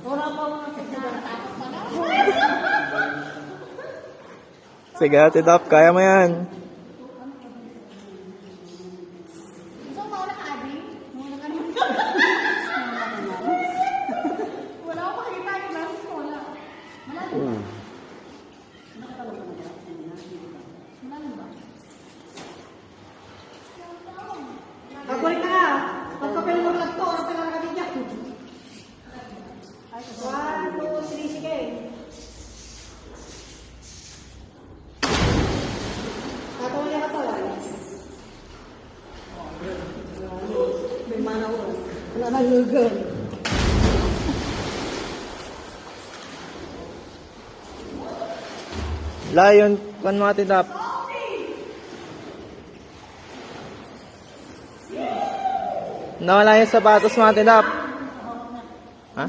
Wala pa mga natatakot pa na. Sige, Ate Dap, kaya mo yan. Gusto mo na Adi? Muna ka naman. Wala ko makikita yung nasa wala. Malalim ba? Pagkulit na nga. Pagkapil mo lang to, oras na nakabit niya. 1, 2, 3, sige. Katawa niya katawa. May manaw. Wala na lugar. Lion, pan mo Ate Dap. Nawala yung sapatos mo Ate Dap. Ha?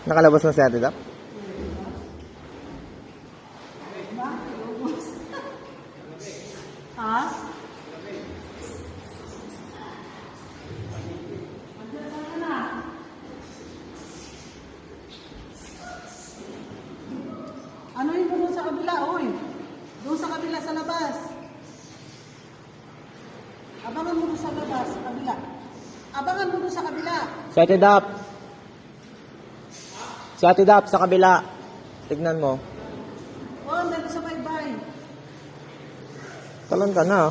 Nakalabas na si Ate Dap? Ha? Ano yung doon sa kabila, oy? Doon sa kabila, sa labas. Abangan mo doon sa labas, sa kabila. Abangan mo doon sa kabila. Si Ate Dap. Si Ate Dap sa kabila. Tignan mo. Oh, meron sa baybay. Talan ka na.